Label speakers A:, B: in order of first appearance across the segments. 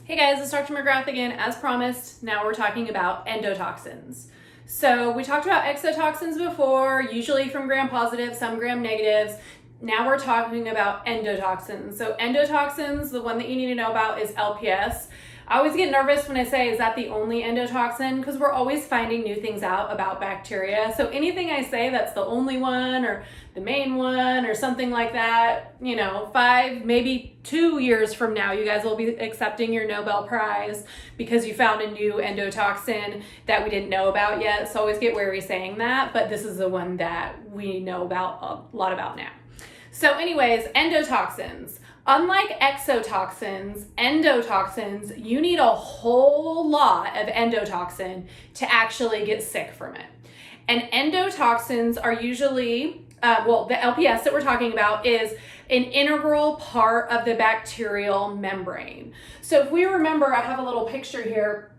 A: Hey guys, it's Dr. McGrath again. As promised, now we're talking about endotoxins. So we talked about exotoxins before, usually from gram-positive, some gram-negatives. Now we're talking about endotoxins. So endotoxins, the one that you need to know about is LPS. I always get nervous when I say, is that the only endotoxin? Because we're always finding new things out about bacteria. So anything I say that's the only one or the main one or something like that, 5, maybe 2 years from now, you guys will be accepting your Nobel Prize because you found a new endotoxin that we didn't know about yet. So always get wary saying that, but this is the one that we know about a lot about now. So anyways, endotoxins. Unlike exotoxins, endotoxins, you need a whole lot of endotoxin to actually get sick from it. And endotoxins are usually, the LPS that we're talking about is an integral part of the bacterial membrane. So if we remember, I have a little picture here.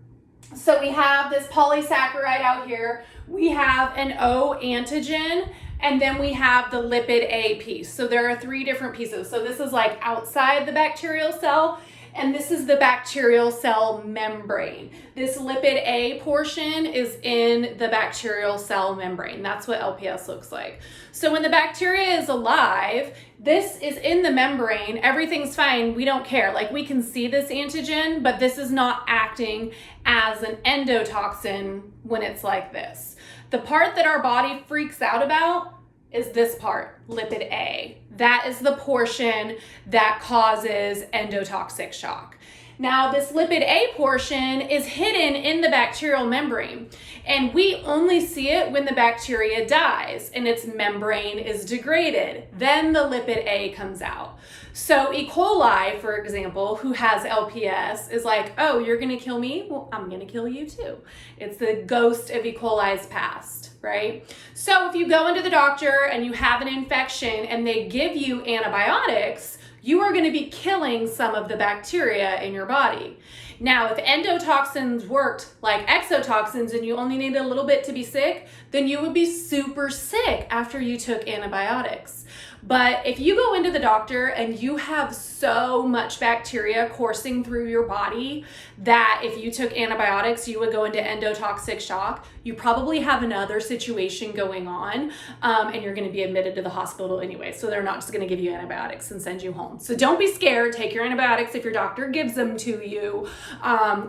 A: So we have this polysaccharide out here. We have an O antigen. And then we have the lipid A piece. So there are 3 different pieces. So this is like outside the bacterial cell, and this is the bacterial cell membrane. This lipid A portion is in the bacterial cell membrane. That's what LPS looks like. So when the bacteria is alive, this is in the membrane, everything's fine, we don't care. Like we can see this antigen, but this is not acting as an endotoxin when it's like this. The part that our body freaks out about is this part, lipid A. That is the portion that causes endotoxic shock. Now, this lipid A portion is hidden in the bacterial membrane, and we only see it when the bacteria dies and its membrane is degraded. Then the lipid A comes out. So E. coli, for example, who has LPS, is like, oh, you're gonna kill me? Well, I'm gonna kill you too. It's the ghost of E. coli's past, right? So if you go into the doctor and you have an infection and they give you antibiotics, you are going to be killing some of the bacteria in your body. Now, if endotoxins worked like exotoxins and you only needed a little bit to be sick, then you would be super sick after you took antibiotics. But if you go into the doctor and you have so much bacteria coursing through your body that if you took antibiotics, you would go into endotoxic shock, you probably have another situation going on, and you're going to be admitted to the hospital anyway. So they're not just going to give you antibiotics and send you home. So don't be scared. Take your antibiotics if your doctor gives them to you.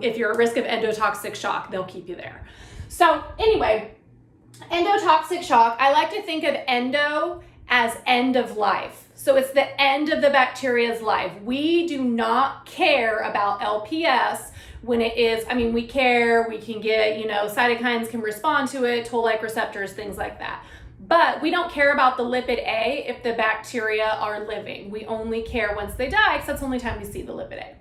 A: If you're at risk of endotoxic shock, they'll keep you there. So anyway, endotoxic shock, I like to think of endo as end of life. So it's the end of the bacteria's life. We do not care about LPS when it is, we care, we can get, cytokines can respond to it, toll-like receptors, things like that. But we don't care about the lipid A if the bacteria are living. We only care once they die, because that's the only time we see the lipid A.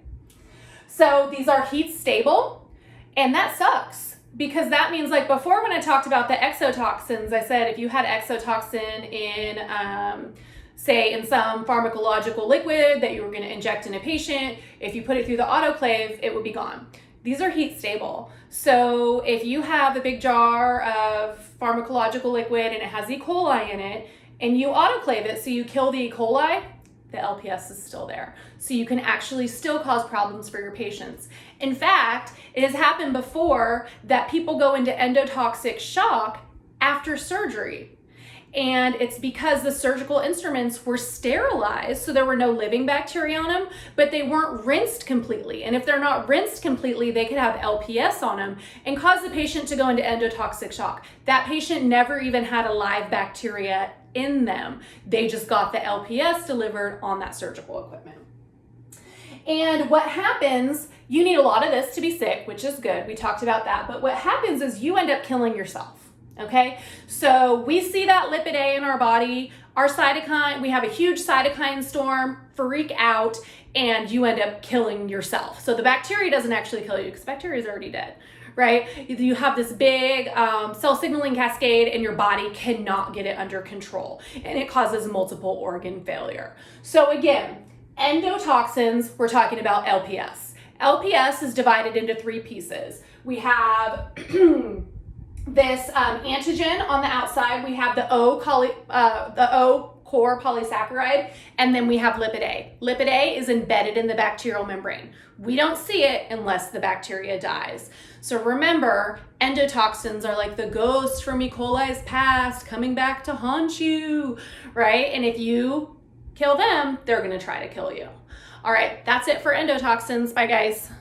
A: So these are heat stable, and that sucks. Because that means, like before when I talked about the exotoxins, I said if you had exotoxin in, say in some pharmacological liquid that you were going to inject in a patient, if you put it through the autoclave, it would be gone. These are heat stable. So if you have a big jar of pharmacological liquid and it has E. coli in it, and you autoclave it so you kill the E. coli, the LPS is still there. So you can actually still cause problems for your patients. In fact, it has happened before that people go into endotoxic shock after surgery. And it's because the surgical instruments were sterilized, so there were no living bacteria on them, but they weren't rinsed completely. And if they're not rinsed completely, they could have LPS on them and cause the patient to go into endotoxic shock. That patient never even had a live bacteria in them. They just got the LPS delivered on that surgical equipment. And what happens, you need a lot of this to be sick, which is good. We talked about that. But what happens is you end up killing yourself. Okay, so we see that lipid A in our body, our cytokine, we have a huge cytokine storm, freak out, and you end up killing yourself. So the bacteria doesn't actually kill you because bacteria is already dead, right? You have this big cell signaling cascade and your body cannot get it under control, and it causes multiple organ failure. So again, endotoxins, we're talking about LPS. LPS is divided into 3 pieces. We have this antigen on the outside. We have the O core polysaccharide, and then we have lipid A. Lipid A is embedded in the bacterial membrane. We don't see it unless the bacteria dies. So remember, endotoxins are like the ghosts from E. coli's past coming back to haunt you, right? And if you kill them, they're gonna try to kill you. All right, that's it for endotoxins. Bye, guys.